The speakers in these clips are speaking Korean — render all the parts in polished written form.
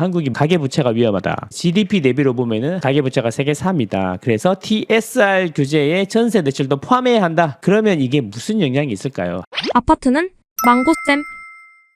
한국이 가계부채가 위험하다. GDP 대비로 보면은 가계부채가 세계 3위다. 그래서 TSR 규제에 전세 대출도 포함해야 한다. 그러면 이게 무슨 영향이 있을까요? 아파트는 망고쌤.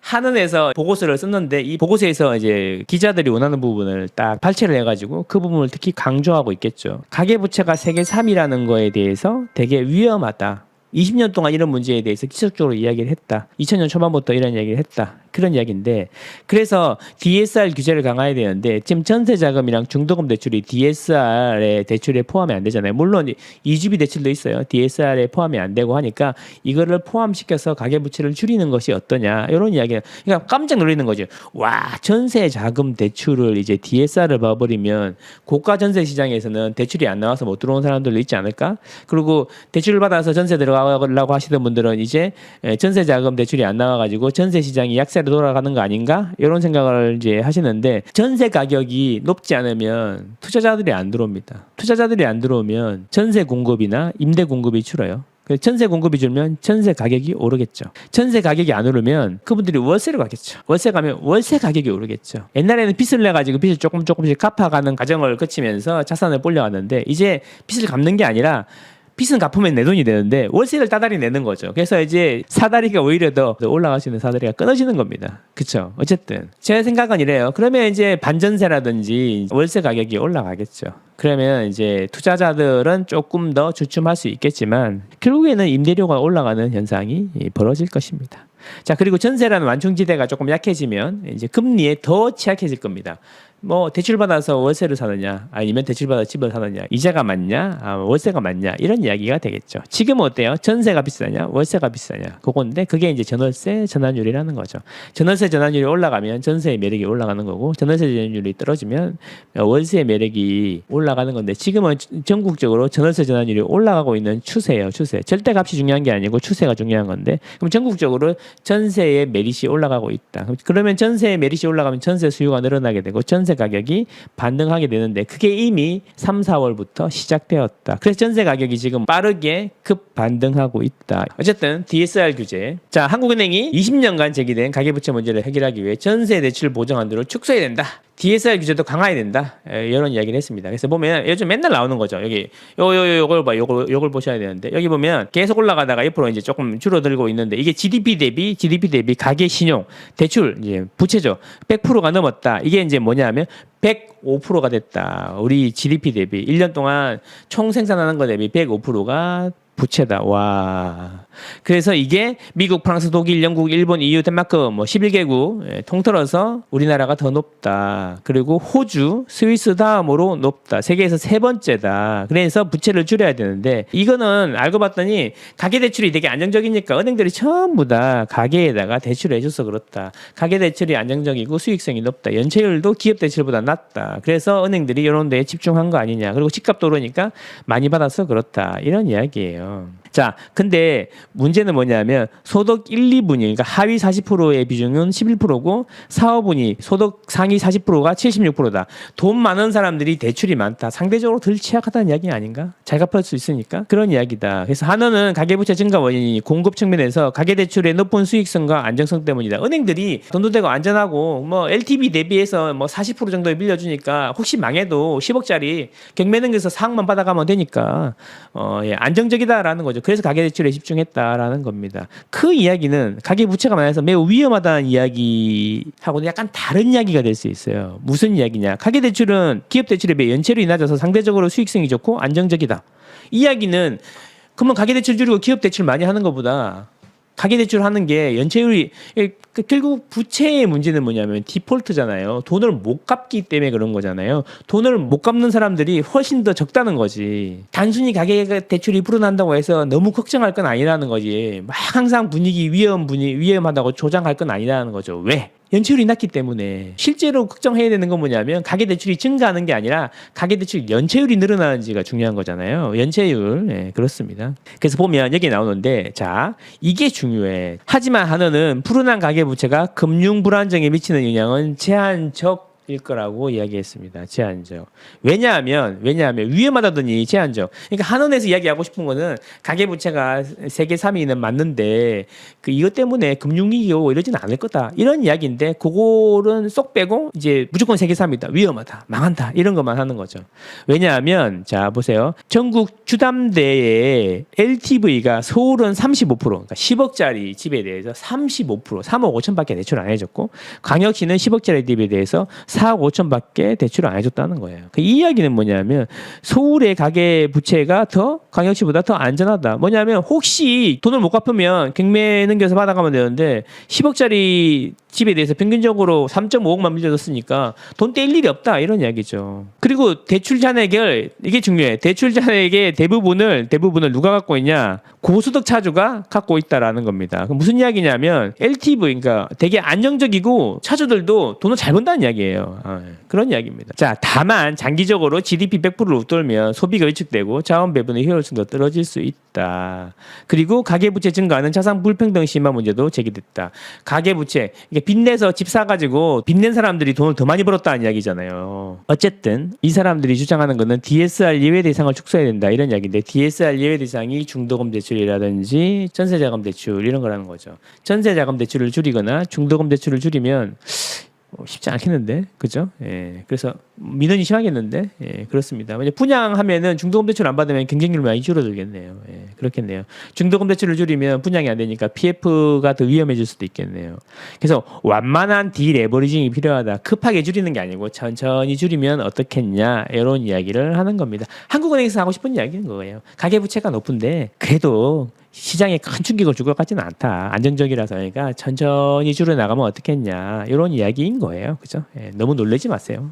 한은에서 보고서를 썼는데 이 보고서에서 이제 기자들이 원하는 부분을 딱 발췌를 해가지고 그 부분을 특히 강조하고 있겠죠. 가계부채가 세계 3위라는 거에 대해서 되게 위험하다. 20년 동안 이런 문제에 대해서 지속적으로 이야기를 했다. 2000년 초반부터 이런 이야기를 했다. 그런 이야기인데 그래서 DSR 규제를 강화해야 되는데 지금 전세자금이랑 중도금 대출이 DSR의 대출에 포함이 안 되잖아요. 물론 2주비 대출도 있어요. DSR에 포함이 안 되고 하니까 이거를 포함시켜서 가계부채를 줄이는 것이 어떠냐 이런 이야기가 그러니까 깜짝 놀라는 거죠. 와 전세자금 대출을 이제 DSR을 봐버리면 고가 전세 시장에서는 대출이 안 나와서 못 들어온 사람들도 있지 않을까? 그리고 대출을 받아서 전세 들어가려고 하시던 분들은 이제 전세자금 대출이 안 나와가지고 전세 시장이 약세로 돌아가는 거 아닌가? 이런 생각을 이제 하시는데 전세 가격이 높지 않으면 투자자들이 안 들어옵니다. 투자자들이 안 들어오면 전세 공급이나 임대 공급이 줄어요. 전세 공급이 줄면 전세 가격이 오르겠죠. 전세 가격이 안 오르면 그분들이 월세로 가겠죠. 월세 가면 월세 가격이 오르겠죠. 옛날에는 빚을 내가지고 빚을 조금씩 갚아가는 과정을 거치면서 자산을 불려왔는데 이제 빚을 갚는 게 아니라 빚은 갚으면 내 돈이 되는데 월세를 따다리 내는 거죠. 그래서 이제 사다리가 오히려 더 올라갈 수 있는 사다리가 끊어지는 겁니다. 그렇죠? 어쨌든 제 생각은 이래요. 그러면 이제 반전세라든지 월세 가격이 올라가겠죠. 그러면 이제 투자자들은 조금 더 주춤할 수 있겠지만 결국에는 임대료가 올라가는 현상이 벌어질 것입니다. 자, 그리고 전세라는 완충지대가 조금 약해지면 이제 금리에 더 취약해질 겁니다. 뭐 대출 받아서 월세를 사느냐 아니면 대출 받아서 집을 사느냐 이자가 맞냐 월세가 맞냐 이런 이야기가 되겠죠. 지금은 어때요? 전세가 비싸냐 월세가 비싸냐 그건데 그게 이제 전월세 전환율이라는 거죠. 전월세 전환율이 올라가면 전세의 매력이 올라가는 거고 전월세 전환율이 떨어지면 월세의 매력이 올라가는 건데 지금은 전국적으로 전월세 전환율이 올라가고 있는 추세예요. 추세. 절대값이 중요한 게 아니고 추세가 중요한 건데 그럼 전국적으로 전세의 메릿이 올라가고 있다. 그러면 전세의 메릿이 올라가면 전세 수요가 늘어나게 되고 전세 가격이 반등하게 되는데 그게 이미 3, 4월부터 시작되었다. 그래서 전세 가격이 지금 빠르게 급 반등하고 있다. 어쨌든 DSR 규제. 자, 한국은행이 20년간 제기된 가계부채 문제를 해결하기 위해 전세 대출 보장한도를 축소해야 된다. DSR 규제도 강화해야 된다. 이런 이야기를 했습니다. 그래서 보면 요즘 맨날 나오는 거죠. 여기 요걸 보셔야 되는데 여기 보면 계속 올라가다가 옆으로 이제 조금 줄어들고 있는데 이게 GDP 대비 가계 신용 대출 이제 부채죠. 100%가 넘었다. 이게 이제 뭐냐면 105%가 됐다. 우리 GDP 대비 1년 동안 총 생산하는 거 대비 105%가 부채다. 와. 그래서 이게 미국, 프랑스, 독일, 영국, 일본, EU, 덴마크 뭐 11개국 통틀어서 우리나라가 더 높다. 그리고 호주, 스위스 다음으로 높다. 세계에서 세 번째다. 그래서 부채를 줄여야 되는데 이거는 알고 봤더니 가계대출이 되게 안정적이니까 은행들이 전부 다 가계에다가 대출을 해줘서 그렇다. 가계대출이 안정적이고 수익성이 높다. 연체율도 기업대출보다 낮다. 그래서 은행들이 이런 데에 집중한 거 아니냐. 그리고 집값도 오르니까 많이 받아서 그렇다. 이런 이야기예요. 자, 근데 문제는 뭐냐면 소득 1, 2분위 그러니까 하위 40%의 비중은 11%고 4, 5분위 소득 상위 40%가 76%다. 돈 많은 사람들이 대출이 많다. 상대적으로 덜 취약하다는 이야기 아닌가? 잘 갚을 수 있으니까 그런 이야기다. 그래서 한은은 가계부채 증가 원인이 공급 측면에서 가계대출의 높은 수익성과 안정성 때문이다. 은행들이 돈도 되고 안전하고 뭐 LTV 대비해서 뭐 40% 정도에 빌려주니까 혹시 망해도 10억짜리 경매등에서 4억만 받아가면 되니까 안정적이다라는 거죠. 그래서 가계대출에 집중했다라는 겁니다. 그 이야기는 가계부채가 많아서 매우 위험하다는 이야기하고는 약간 다른 이야기가 될 수 있어요. 무슨 이야기냐? 가계대출은 기업대출에 비해 연체율이 낮아서 상대적으로 수익성이 좋고 안정적이다. 이야기는 그러면 가계대출 줄이고 기업대출 많이 하는 것보다 가계대출 하는 게 연체율이 결국 부채의 문제는 뭐냐면 디폴트잖아요. 돈을 못 갚기 때문에 그런 거잖아요. 돈을 못 갚는 사람들이 훨씬 더 적다는 거지. 단순히 가계대출이 불어난다고 해서 너무 걱정할 건 아니라는 거지. 막 항상 위험하다고 조장할 건 아니라는 거죠. 왜? 연체율이 낮기 때문에 실제로 걱정해야 되는 건 뭐냐면 가계대출이 증가하는 게 아니라 가계대출 연체율이 늘어나는지가 중요한 거잖아요. 연체율. 네, 그렇습니다. 그래서 보면 여기 나오는데 자 이게 중요해. 하지만 한은은 불어난 가계부채가 금융 불안정에 미치는 영향은 제한적 일 거라고 이야기했습니다. 제한적. 왜냐하면 위험하다더니 제한적. 그러니까 한은에서 이야기하고 싶은 거는 가계부채가 세계 3위는 맞는데 그 이것 때문에 금융위기 오고 이러지는 않을 거다. 이런 이야기인데 그거는 쏙 빼고 이제 무조건 세계 3위다. 위험하다. 망한다. 이런 것만 하는 거죠. 왜냐하면 자 보세요. 전국 주담대의 LTV가 서울은 35%, 그러니까 10억짜리 집에 대해서 35%, 3억 5천밖에 대출 안 해줬고 광역시는 10억짜리 집에 대해서 4억 5천밖에 대출을 안 해줬다는 거예요. 이 이야기는 뭐냐면 서울의 가계 부채가 더 광역시보다 더 안전하다. 뭐냐면 혹시 돈을 못 갚으면 경매 넘겨서 받아가면 되는데 10억짜리 집에 대해서 평균적으로 3.5억만 빌려줬으니까 돈 떼일 일이 없다 이런 이야기죠. 그리고 대출 잔액을 이게 중요해. 대출 잔액의 대부분을 누가 갖고 있냐? 고소득 차주가 갖고 있다라는 겁니다. 그럼 무슨 이야기냐면 LTV 그러니까 되게 안정적이고 차주들도 돈을 잘 번다는 이야기예요. 그런 이야기입니다. 자, 다만 장기적으로 GDP 100%를 웃돌면 소비가 위축되고 자원 배분의 효율성도 떨어질 수 있다. 그리고 가계부채 증가는 자산 불평등 심화 문제도 제기됐다. 가계부채 이게 빚내서 집 사가지고 빚낸 사람들이 돈을 더 많이 벌었다는 이야기잖아요. 어쨌든 이 사람들이 주장하는 거는 DSR 예외 대상을 축소해야 된다 이런 이야기인데 DSR 예외 대상이 중도금 대출이라든지 전세자금 대출 이런 거라는 거죠. 전세자금 대출을 줄이거나 중도금 대출을 줄이면 쉽지 않겠는데, 그죠? 예, 그래서 민원이 심하겠는데, 예, 그렇습니다. 분양하면은 중도금 대출 안 받으면 경쟁률 많이 줄어들겠네요. 예, 그렇겠네요. 중도금 대출을 줄이면 분양이 안 되니까 PF가 더 위험해질 수도 있겠네요. 그래서 완만한 디레버리징이 필요하다. 급하게 줄이는 게 아니고 천천히 줄이면 어떻겠냐 이런 이야기를 하는 겁니다. 한국은행에서 하고 싶은 이야기는 거예요. 가계부채가 높은데 그래도 시장에 큰 충격을 줄 것 같지는 않다. 안정적이라서 그러니까 천천히 줄여나가면 어떻겠냐 이런 이야기인 거예요. 그죠? 예, 너무 놀라지 마세요.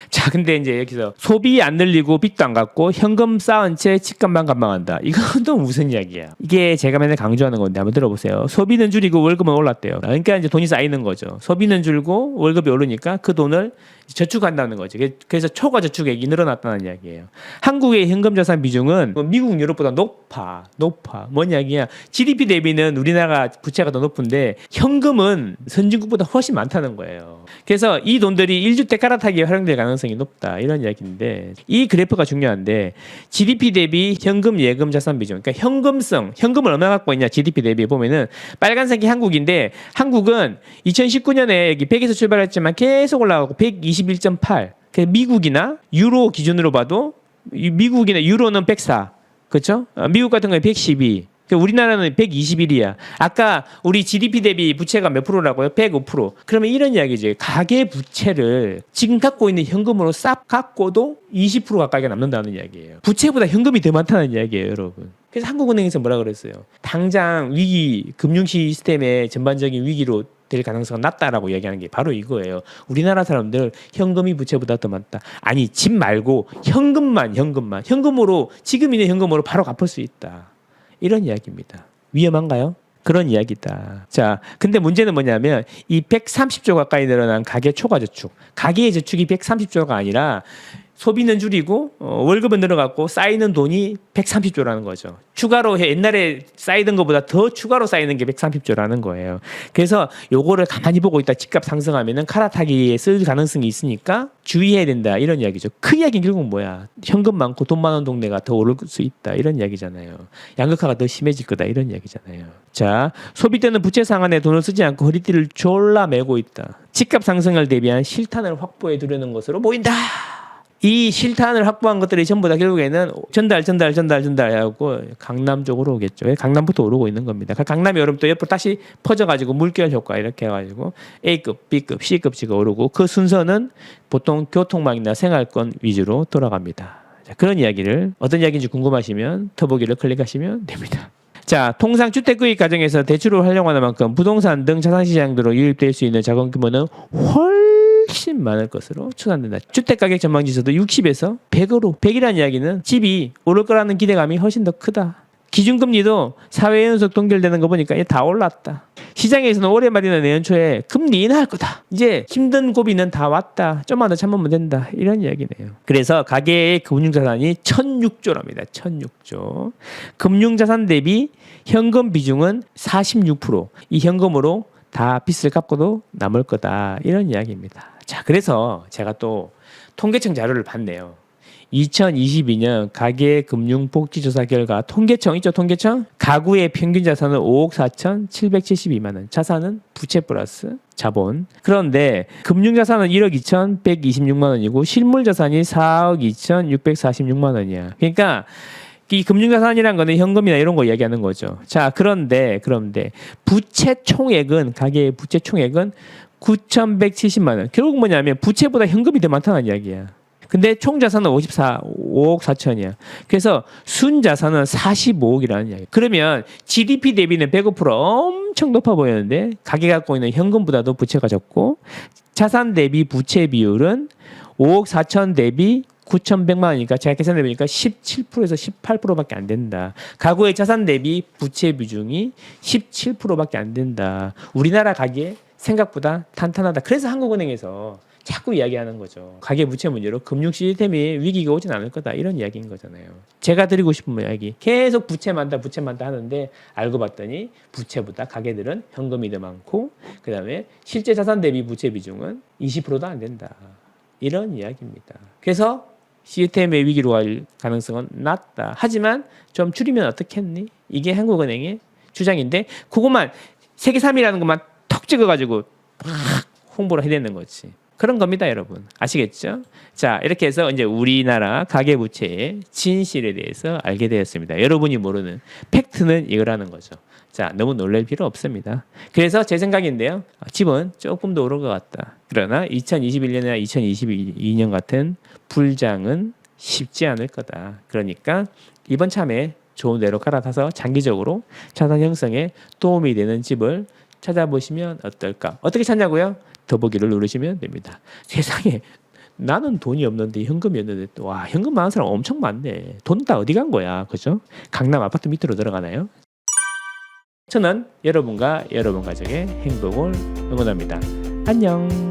자, 근데 이제 여기서 소비 안 늘리고 빚도 안 갚고 현금 쌓은 채 집값만 감방한다. 이건 또 무슨 이야기야? 이게 제가 맨날 강조하는 건데 한번 들어보세요. 소비는 줄이고 월급은 올랐대요. 그러니까 이제 돈이 쌓이는 거죠. 소비는 줄고 월급이 오르니까 그 돈을 저축한다는 거죠. 그래서 초과 저축액이 늘어났다는 이야기예요. 한국의 현금 자산 비중은 미국, 유럽보다 높아. 뭔 이야기야? GDP 대비는 우리나라 부채가 더 높은데 현금은 선진국보다 훨씬 많다는 거예요. 그래서 이 돈들이 1주택 갈아타기에 활용될 가능성이 높다. 이런 이야기인데 이 그래프가 중요한데 GDP 대비 현금, 예금 자산 비중. 그러니까 현금을 얼마나 갖고 있냐 GDP 대비 보면은 빨간색이 한국인데 한국은 2019년에 여기 100에서 출발했지만 계속 올라가고 121.8. 미국이나 유로 기준으로 봐도 미국이나 유로는 104. 그렇죠? 미국 같은 경우에 112. 우리나라는 121이야. 아까 우리 GDP 대비 부채가 몇 프로라고요? 105%. 그러면 이런 이야기지. 가계 부채를 지금 갖고 있는 현금으로 싹 갖고도 20% 가까이가 남는다는 이야기예요. 부채보다 현금이 더 많다는 이야기예요, 여러분. 그래서 한국은행에서 뭐라 그랬어요? 당장 위기, 금융 시스템의 전반적인 위기로 될 가능성은 낮다라고 이야기하는 게 바로 이거예요. 우리나라 사람들 현금이 부채보다 더 많다. 아니, 집 말고 현금으로 지금 있는 현금으로 바로 갚을 수 있다. 이런 이야기입니다. 위험한가요? 그런 이야기다. 자, 근데 문제는 뭐냐면 이 130조 가까이 늘어난 가계 초과 저축. 가계의 저축이 130조가 아니라 소비는 줄이고 월급은 늘어갔고 쌓이는 돈이 130조라는 거죠. 추가로 옛날에 쌓이던 것보다 더 추가로 쌓이는 게 130조라는 거예요. 그래서 요거를 가만히 보고 있다 집값 상승하면은 갈아타기에 쓸 가능성이 있으니까 주의해야 된다 이런 이야기죠. 그 이야기는 결국 뭐야? 현금 많고 돈 많은 동네가 더 오를 수 있다 이런 이야기잖아요. 양극화가 더 심해질 거다 이런 이야기잖아요. 자, 소비 때는 부채 상환에 돈을 쓰지 않고 허리띠를 졸라 매고 있다. 집값 상승을 대비한 실탄을 확보해 두려는 것으로 보인다. 이 실탄을 확보한 것들이 전부 다 결국에는 전달 하고 강남 쪽으로 오겠죠. 강남부터 오르고 있는 겁니다. 강남이 오르면 또 옆으로 다시 퍼져가지고 물결 효과 이렇게 해가지고 A급, B급, C급지가 오르고 그 순서는 보통 교통망이나 생활권 위주로 돌아갑니다. 자, 그런 이야기를 어떤 이야기인지 궁금하시면 더보기를 클릭하시면 됩니다. 자, 통상 주택구입 과정에서 대출을 활용하는 만큼 부동산 등 자산시장으로 유입될 수 있는 자금 규모는 훨씬 많을 것으로 추산된다. 주택가격 전망지수도 60에서 100으로 100이라는 이야기는 집이 오를 거라는 기대감이 훨씬 더 크다. 기준금리도 4회 연속 동결되는 거 보니까 다 올랐다. 시장에서는 올해 말이나 내년 초에 금리 인하할 거다. 이제 힘든 고비는 다 왔다. 좀만 더 참으면 된다. 이런 이야기네요. 그래서 가계의 금융자산이 1,006조랍니다. 1,006조. 금융자산 대비 현금 비중은 46%. 이 현금으로 다 빚을 갚고도 남을 거다. 이런 이야기입니다. 자, 그래서 제가 또 통계청 자료를 봤네요. 2022년 가계금융복지조사 결과 통계청 있죠? 통계청? 가구의 평균 자산은 5억 4,772만 원. 자산은 부채 플러스 자본. 그런데 금융자산은 1억 2,126만 원이고 실물자산이 4억 2,646만 원이야. 그러니까 이 금융자산이란 거는 현금이나 이런 거 이야기하는 거죠. 자, 그런데 부채 총액은 가계의 부채 총액은 9,170만 원. 결국 뭐냐면 부채보다 현금이 더 많다는 이야기야. 근데 총 자산은 5억 4천이야. 그래서 순 자산은 45억이라는 이야기. 그러면 GDP 대비는 105% 엄청 높아 보이는데 가게 갖고 있는 현금보다도 부채가 적고 자산 대비 부채 비율은 5억 4천 대비 9,100만 원이니까 제가 계산해 보니까 17%에서 18%밖에 안 된다. 가구의 자산 대비 부채 비중이 17%밖에 안 된다. 우리나라 가계 생각보다 탄탄하다. 그래서 한국은행에서 자꾸 이야기하는 거죠. 가계 부채 문제로 금융 시스템이 위기가 오진 않을 거다. 이런 이야기인 거잖아요. 제가 드리고 싶은 이야기. 계속 부채 많다 하는데 알고 봤더니 부채보다 가계들은 현금이 더 많고 그다음에 실제 자산 대비 부채 비중은 20%도 안 된다. 이런 이야기입니다. 그래서 시스템의 위기로 갈 가능성은 낮다. 하지만 좀 줄이면 어떻겠니? 이게 한국은행의 주장인데 그것만 세계 3위라는 것만 턱 찍어가지고 홍보를 해야 되는 거지. 그런 겁니다, 여러분. 아시겠죠? 자, 이렇게 해서 이제 우리나라 가계부채의 진실에 대해서 알게 되었습니다. 여러분이 모르는 팩트는 이거라는 거죠. 자, 너무 놀랄 필요 없습니다. 그래서 제 생각인데요. 집은 조금 더 오를 것 같다. 그러나 2021년이나 2022년 같은 불장은 쉽지 않을 거다. 그러니까 이번 참에 좋은 데로 갈아타서 장기적으로 자산 형성에 도움이 되는 집을 찾아보시면 어떨까? 어떻게 찾냐고요? 더보기를 누르시면 됩니다. 세상에 나는 돈이 없는데 현금이 없는데 와 현금 많은 사람 엄청 많네. 돈 다 어디 간 거야, 그죠? 강남 아파트 밑으로 들어가나요? 저는 여러분과 여러분 가족의 행복을 응원합니다. 안녕.